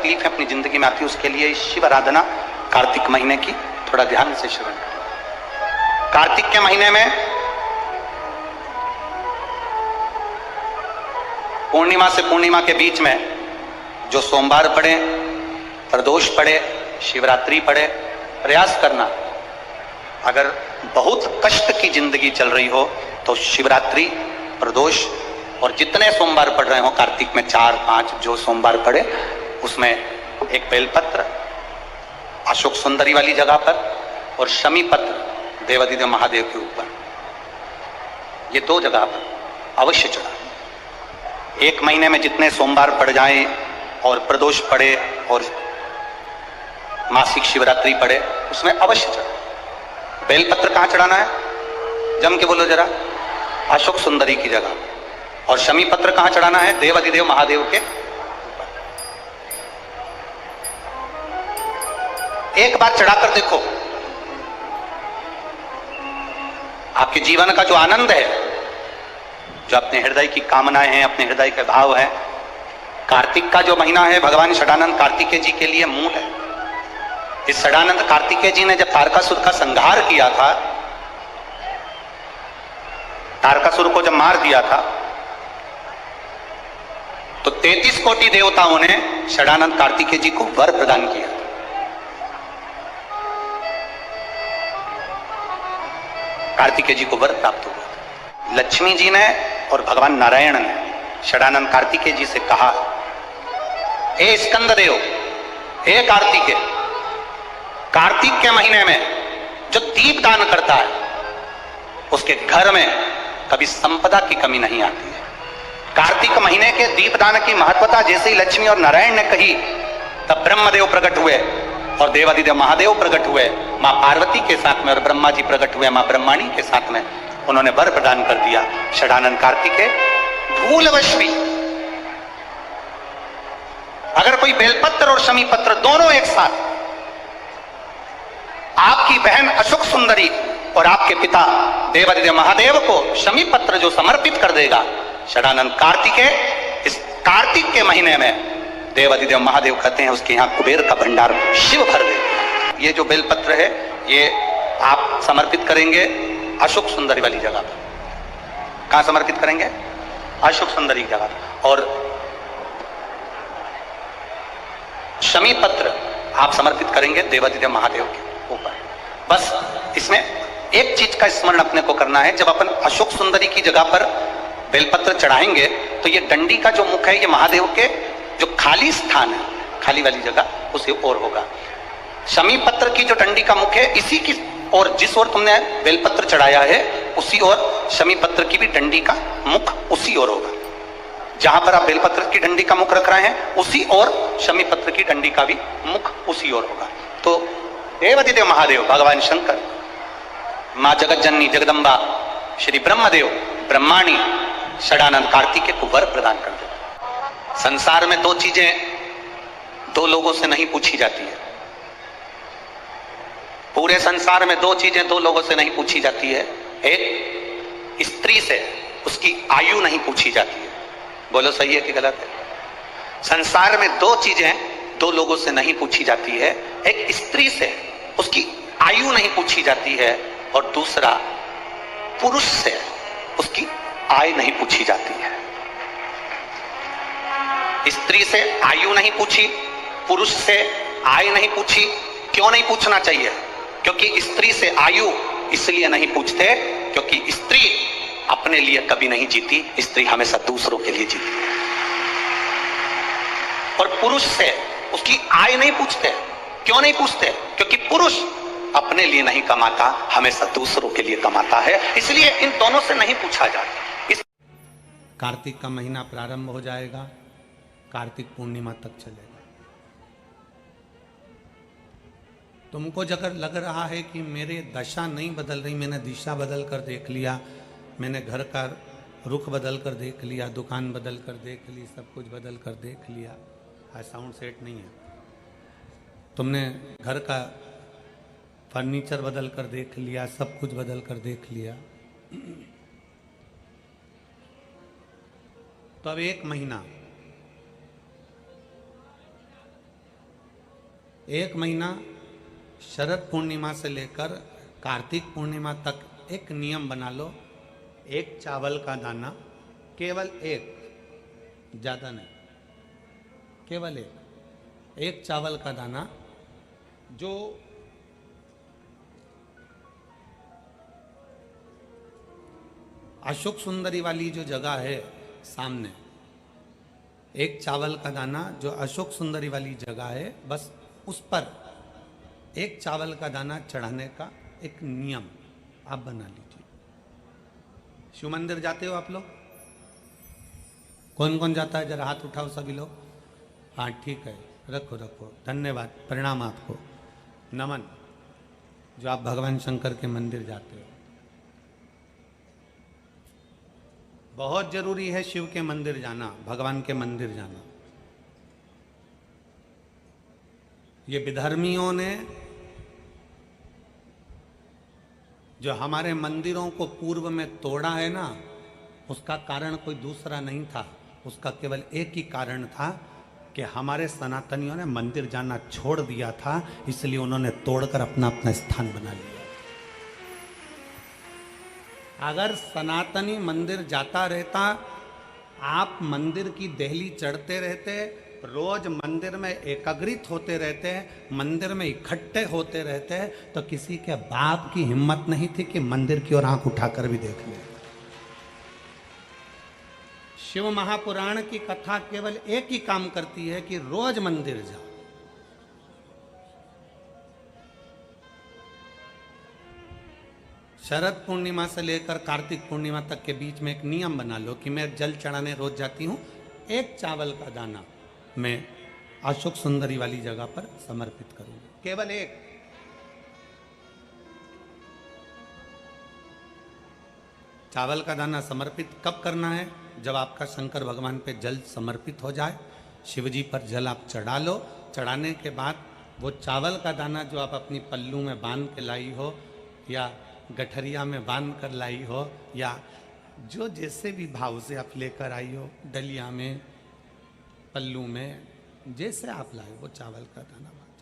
तकलीफें अपनी जिंदगी में आती है उसके लिए शिव आराधना कार्तिक महीने की थोड़ा ध्यान से श्रवण करें। कार्तिक के महीने में पूर्णिमा से पूर्णिमा के बीच में जो सोमवार पड़े, प्रदोष पड़े, शिवरात्रि पड़े, प्रयास करना अगर बहुत कष्ट की जिंदगी चल रही हो तो शिवरात्रि, प्रदोष और जितने सोमवार पड़ रहे हो कार्तिक में 4-5 जो सोमवार पड़े उसमें एक बेलपत्र अशोक सुंदरी वाली जगह पर और शमी पत्र देवादिदेव महादेव के ऊपर, ये 2 जगह पर अवश्य चढ़ा। एक महीने में जितने सोमवार पड़ जाएं और प्रदोष पड़े और मासिक शिवरात्रि पड़े उसमें अवश्य चढ़ा। बेलपत्र कहां चढ़ाना है? जम के बोलो जरा। अशोक सुंदरी की जगह। और शमी पत्र कहां चढ़ाना है? देवादिदेव महादेव के ऊपर। एक बार चढ़ाकर देखो, आपके जीवन का जो आनंद है, जो अपने हृदय की कामनाएं हैं, अपने हृदय के भाव हैं, कार्तिक का जो महीना है भगवान षडानंद कार्तिकेय जी के लिए मूल है। इस षडानंद कार्तिकेय जी ने जब तारकासुर का संहार किया था, तारकासुर को जब मार दिया था तो 33 कोटि देवताओं ने षडानंद कार्तिकेय जी को वर प्रदान किया। कार्तिकेय जी को वर प्राप्त हुआ। लक्ष्मी जी ने और भगवान नारायण ने षडानंद कार्तिकेय जी से कहा, हे स्कंद देव, हे कार्तिकेय, कार्तिक के महीने में जो दीप दान करता है उसके घर में कभी संपदा की कमी नहीं आती है। कार्तिक महीने के दीपदान की महत्वता जैसे ही लक्ष्मी और नारायण ने कही तब ब्रह्मदेव प्रकट हुए और देवादिदेव महादेव प्रकट हुए मां पार्वती के साथ में, और ब्रह्मा जी प्रकट हुए मां ब्रह्माणी के साथ में। उन्होंने वर प्रदान कर दिया। षडानंद कार्तिकेय भूलवश भी अगर कोई बेलपत्र और शमी पत्र दोनों एक साथ आपकी बहन अशोक सुंदरी और आपके पिता देवादिदेव महादेव को शमी पत्र जो समर्पित कर देगा, षडानंद कार्तिकेय इस कार्तिक के महीने में देवादिदेव महादेव कहते हैं उसके यहाँ कुबेर का भंडार शिव भर दे। ये जो बेलपत्र है ये आप समर्पित करेंगे अशोक सुंदरी वाली जगह पर। कहां समर्पित करेंगे? अशोक सुंदरी की जगह पर। और शमी पत्र आप समर्पित करेंगे देवादिदेव महादेव के ऊपर। बस इसमें एक चीज का स्मरण अपने को करना है, जब अपन अशोक सुंदरी की जगह पर बेलपत्र चढ़ाएंगे तो ये डंडी का जो मुख है ये महादेव के जो खाली स्थान है, खाली वाली जगह उसे ओर होगा। शमी पत्र की जो डंडी का मुख है इसी की और जिस ओर तुमने बेलपत्र चढ़ाया है उसी ओर शमी पत्र की भी डंडी का मुख उसी ओर होगा। जहां पर आप बेलपत्र की डंडी का मुख रख रहे हैं उसी ओर शमी पत्र की डंडी का भी मुख उसी ओर होगा। तो देवादिदेव महादेव, भगवान शंकर, मां जगत जननी जगदम्बा, श्री ब्रह्मदेव, ब्रह्माणी षडानंद कार्तिकेय को वर प्रदान कर दे। संसार में 2 चीजें 2 लोगों से नहीं पूछी जाती है। पूरे संसार में 2 चीजें 2 लोगों से नहीं पूछी जाती है। एक, स्त्री से उसकी आयु नहीं पूछी जाती है। बोलो सही है कि गलत है? संसार में 2 चीजें 2 लोगों से नहीं पूछी जाती है। एक स्त्री से उसकी आयु नहीं पूछी जाती है और दूसरा पुरुष से उसकी आय नहीं पूछी जाती है। स्त्री से आयु नहीं पूछी, पुरुष से आय नहीं पूछी। क्यों नहीं पूछना चाहिए? क्योंकि स्त्री से आयु इसलिए नहीं पूछते क्योंकि स्त्री अपने लिए कभी नहीं जीती, स्त्री हमेशा दूसरों के लिए जीती है। और पुरुष से उसकी आय नहीं पूछते। क्यों नहीं पूछते? क्योंकि पुरुष अपने लिए नहीं कमाता, हमेशा दूसरों के लिए कमाता है, इसलिए इन दोनों से नहीं पूछा जाता। कार्तिक का महीना प्रारंभ हो जाएगा, कार्तिक पूर्णिमा तक चलेगा। तुमको अगर लग रहा है कि मेरे दशा नहीं बदल रही, मैंने दिशा बदल कर देख लिया, मैंने घर का रुख बदल कर देख लिया, दुकान बदल कर देख ली, सब कुछ बदल कर देख लिया, आज साउंड सेट नहीं है, तुमने घर का फर्नीचर बदल कर देख लिया, सब कुछ बदल कर देख लिया, तो अब 1 महीना एक महीना शरद पूर्णिमा से लेकर कार्तिक पूर्णिमा तक एक नियम बना लो, एक चावल का दाना, केवल एक, ज़्यादा नहीं, केवल एक चावल का दाना, जो अशोक सुंदरी वाली जो जगह है सामने, एक चावल का दाना जो अशोक सुंदरी वाली जगह है, बस उस पर एक चावल का दाना चढ़ाने का एक नियम आप बना लीजिए। शिव मंदिर जाते हो आप लोग? कौन कौन जाता है? जरा हाथ उठाओ सभी लोग। हाँ ठीक है, रखो रखो, धन्यवाद, प्रणाम आपको, नमन, जो आप भगवान शंकर के मंदिर जाते हो। बहुत जरूरी है शिव के मंदिर जाना, भगवान के मंदिर जाना। ये विधर्मियों ने जो हमारे मंदिरों को पूर्व में तोड़ा है ना, उसका कारण कोई दूसरा नहीं था, उसका केवल एक ही कारण था कि हमारे सनातनियों ने मंदिर जाना छोड़ दिया था, इसलिए उन्होंने तोड़कर अपना अपना स्थान बना लिया। अगर सनातनी मंदिर जाता रहता, आप मंदिर की देहली चढ़ते रहते, रोज मंदिर में एकाग्रित होते रहते, मंदिर में इकट्ठे होते रहते, तो किसी के बाप की हिम्मत नहीं थी कि मंदिर की ओर आंख उठाकर भी देख ले। शिव महापुराण की कथा केवल एक ही काम करती है कि रोज मंदिर जाओ। शरद पूर्णिमा से लेकर कार्तिक पूर्णिमा तक के बीच में एक नियम बना लो कि मैं जल चढ़ाने रोज जाती हूं, एक चावल का दाना मैं अशोक सुंदरी वाली जगह पर समर्पित करूंगी, केवल एक। चावल का दाना समर्पित कब करना है? जब आपका शंकर भगवान पे जल समर्पित हो जाए, शिव जी पर जल आप चढ़ा लो, चढ़ाने के बाद वो चावल का दाना जो आप अपनी पल्लू में बांध के लाई हो, या गठरिया में बांध कर लाई हो, या जो जैसे भी भाव से आप लेकर आई हो, डलिया में, पल्लू में, जैसे आप लाए वो चावल का दाना बांध।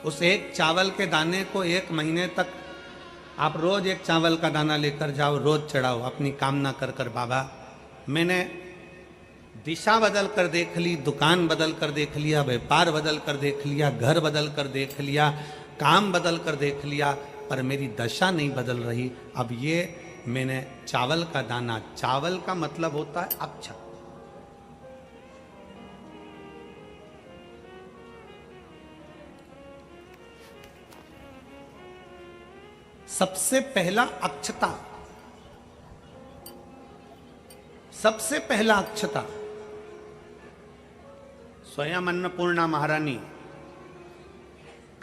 उस एक चावल के दाने को एक महीने तक आप रोज एक चावल का दाना लेकर जाओ, रोज चढ़ाओ, अपनी कामना कर कर, बाबा मैंने दिशा बदल कर देख ली, दुकान बदल कर देख लिया, व्यापार बदल कर देख लिया, घर बदल कर देख लिया, काम बदल कर देख लिया, पर मेरी दशा नहीं बदल रही। अब ये मैंने चावल का दाना, चावल का मतलब होता है अक्षत, सबसे पहला अक्षता, सबसे पहला अक्षता स्वयं अन्नपूर्णा महारानी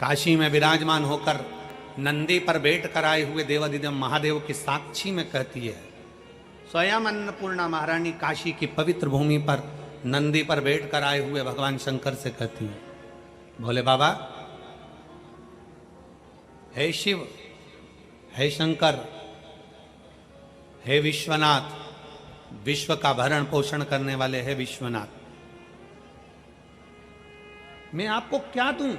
काशी में विराजमान होकर नंदी पर बैठ कर आए हुए देवाधिदेव महादेव की साक्षी में कहती है। स्वयं अन्नपूर्णा महारानी काशी की पवित्र भूमि पर नंदी पर बैठ कर आए हुए भगवान शंकर से कहती है, भोले बाबा, हे शिव, हे शंकर, हे विश्वनाथ, विश्व का भरण पोषण करने वाले हे विश्वनाथ, मैं आपको क्या दूं?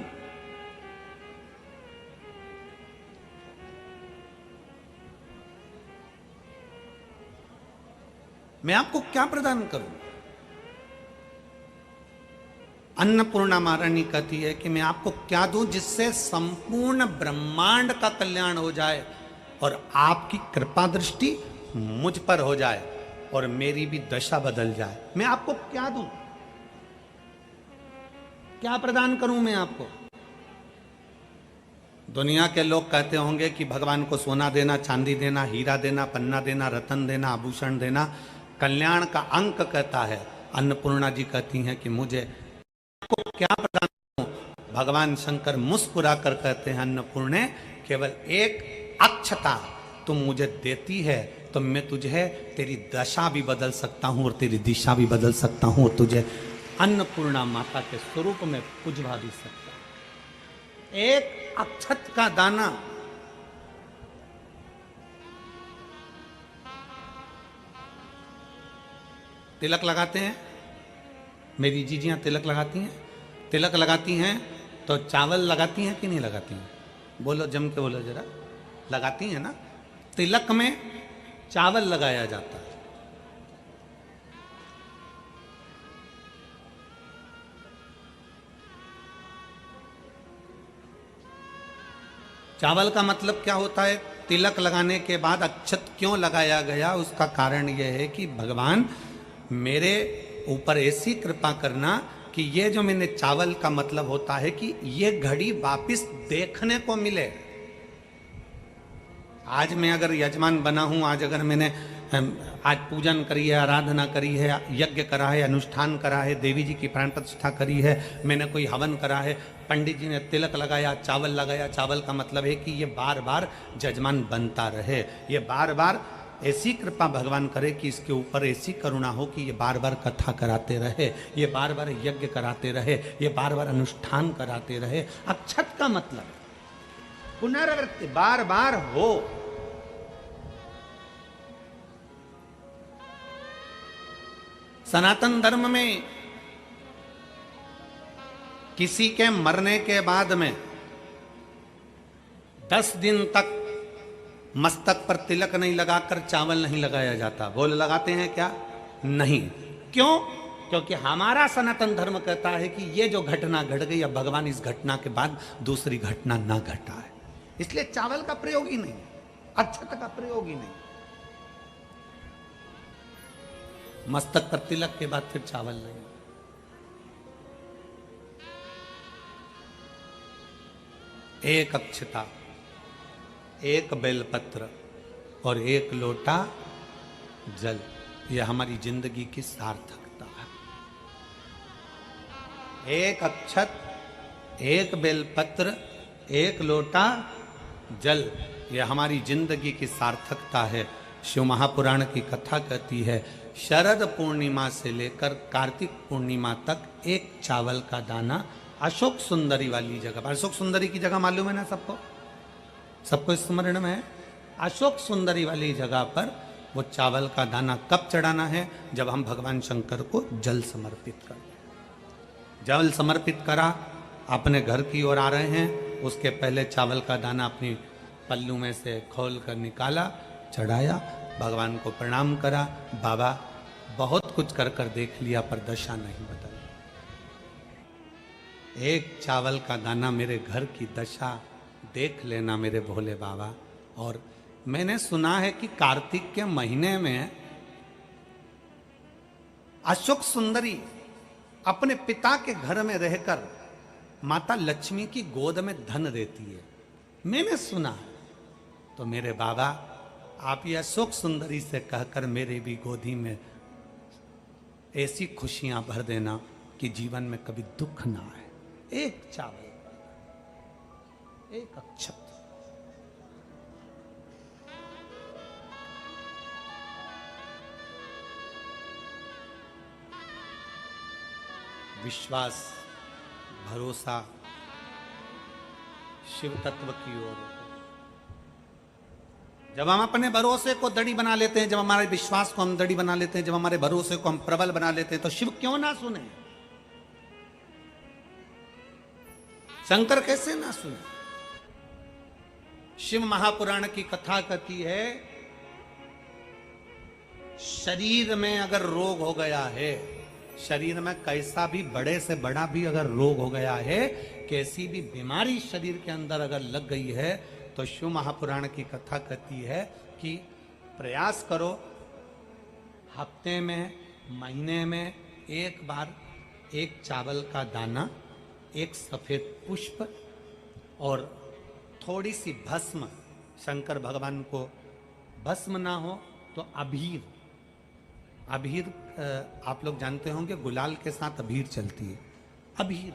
मैं आपको क्या प्रदान करूं? अन्नपूर्णा महारानी कहती है कि मैं आपको क्या दूं जिससे संपूर्ण ब्रह्मांड का कल्याण हो जाए और आपकी कृपा दृष्टि मुझ पर हो जाए और मेरी भी दशा बदल जाए। मैं आपको क्या दूं? क्या प्रदान करूं मैं आपको? दुनिया के लोग कहते होंगे कि भगवान को सोना देना, चांदी देना, हीरा देना, पन्ना देना, रतन देना, आभूषण देना कल्याण का अंक कहता है। अन्नपूर्णा जी कहती हैं कि मुझे आपको क्या प्रदान करूं? भगवान शंकर मुस्कुरा कर कहते हैं, अन्नपूर्णे, केवल एक अक्षता तुम मुझे देती है तो मैं तुझे तेरी दशा भी बदल सकता हूं और तेरी दिशा भी बदल सकता हूं और तुझे अन्नपूर्णा माता के स्वरूप में पुजवा भी सकता हूं। एक अक्षत का दाना, तिलक लगाते हैं, मेरी जीजियाँ तिलक लगाती हैं, तिलक लगाती हैं तो चावल लगाती हैं कि नहीं लगाती हैं? बोलो, जम के बोलो जरा। लगाती हैं ना? तिलक में चावल लगाया जाता है। चावल का मतलब क्या होता है? तिलक लगाने के बाद अक्षत क्यों लगाया गया? उसका कारण यह है कि भगवान मेरे ऊपर ऐसी कृपा करना कि ये जो मैंने चावल का मतलब होता है कि ये घड़ी वापिस देखने को मिले। आज मैं अगर यजमान बना हूं, आज अगर मैंने आज पूजन करी है, आराधना करी है, यज्ञ करा है, अनुष्ठान करा है, देवी जी की प्राण प्रतिष्ठा करी है, मैंने कोई हवन करा है, पंडित जी ने तिलक लगाया, चावल लगाया। चावल का मतलब है कि ये बार बार जजमान बनता रहे, ये बार बार ऐसी कृपा भगवान करे कि इसके ऊपर ऐसी करुणा हो कि ये बार बार कथा कराते रहे, ये बार बार यज्ञ कराते रहे, ये बार बार अनुष्ठान कराते रहे। अक्षत का मतलब पुनरावृत्ति, बार बार हो। सनातन धर्म में किसी के मरने के बाद में 10 दिन तक मस्तक पर तिलक नहीं लगाकर चावल नहीं लगाया जाता। बोल, लगाते हैं क्या? नहीं। क्यों? क्योंकि हमारा सनातन धर्म कहता है कि ये जो घटना घट गई, अब भगवान इस घटना के बाद दूसरी घटना ना घटा है, इसलिए चावल का प्रयोग ही नहीं, अक्षत का प्रयोग ही नहीं। मस्तक पर तिलक के बाद फिर चावल नहीं। एक अक्षता, एक बेलपत्र और एक लोटा जल, यह हमारी जिंदगी की सार्थकता है। एक अक्षत, एक बेलपत्र, एक लोटा जल, यह हमारी जिंदगी की सार्थकता है। शिव महापुराण की कथा कहती है, शरद पूर्णिमा से लेकर कार्तिक पूर्णिमा तक एक चावल का दाना अशोक सुंदरी वाली जगह पर, अशोक सुंदरी की जगह मालूम है ना सबको? सबको स्मरण में है? अशोक सुंदरी वाली जगह पर वो चावल का दाना कब चढ़ाना है? जब हम भगवान शंकर को जल समर्पित कर, जल समर्पित करा, अपने घर की ओर आ रहे हैं, उसके पहले चावल का दाना अपनी पल्लू में से खोल कर निकाला, चढ़ाया, भगवान को प्रणाम करा। बाबा बहुत कुछ कर कर देख लिया पर दशा नहीं बदल, एक चावल का दाना मेरे घर की दशा देख लेना मेरे भोले बाबा। और मैंने सुना है कि कार्तिक के महीने में अशोक सुंदरी अपने पिता के घर में रहकर माता लक्ष्मी की गोद में धन देती है, मैंने सुना है। तो मेरे बाबा, आप ये अशोक सुंदरी से कहकर मेरे भी गोदी में ऐसी खुशियां भर देना कि जीवन में कभी दुख ना आए। एक चावल, एक अक्षत, विश्वास, भरोसा शिव तत्व की ओर। जब हम अपने भरोसे को दड़ी बना लेते हैं, जब हमारे विश्वास को हम दड़ी बना लेते हैं, जब हमारे भरोसे को हम प्रबल बना लेते हैं, तो शिव क्यों ना सुने? शंकर कैसे ना सुने? शिव महापुराण की कथा कहती है, शरीर में अगर रोग हो गया है, शरीर में कैसा भी बड़े से बड़ा भी अगर रोग हो गया है, कैसी भी बीमारी शरीर के अंदर अगर लग गई है, तो शिव महापुराण की कथा कहती है कि प्रयास करो, हफ्ते में, महीने में एक बार एक चावल का दाना, एक सफेद पुष्प और थोड़ी सी भस्म, शंकर भगवान को भस्म ना हो तो अबीर, अबीर आप लोग जानते होंगे गुलाल के साथ अबीर चलती है, अबीर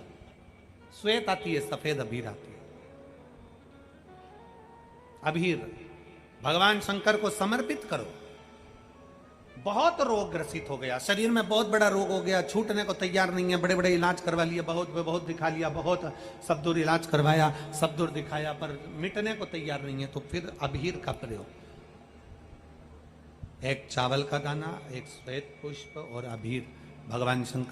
श्वेत आती है, सफेद अबीर आती है, अबीर भगवान शंकर को समर्पित करो। बहुत रोग ग्रसित हो गया, शरीर में बहुत बड़ा रोग हो गया, छूटने को तैयार नहीं है, बड़े बड़े इलाज करवा लिए, बहुत दिखा लिया, बहुत सब दूर इलाज करवाया, सब दूर दिखाया, पर मिटने को तैयार नहीं है, तो फिर अबीर का प्रयोग, एक चावल का दाना, एक श्वेत पुष्प और अबीर, भगवान शंकर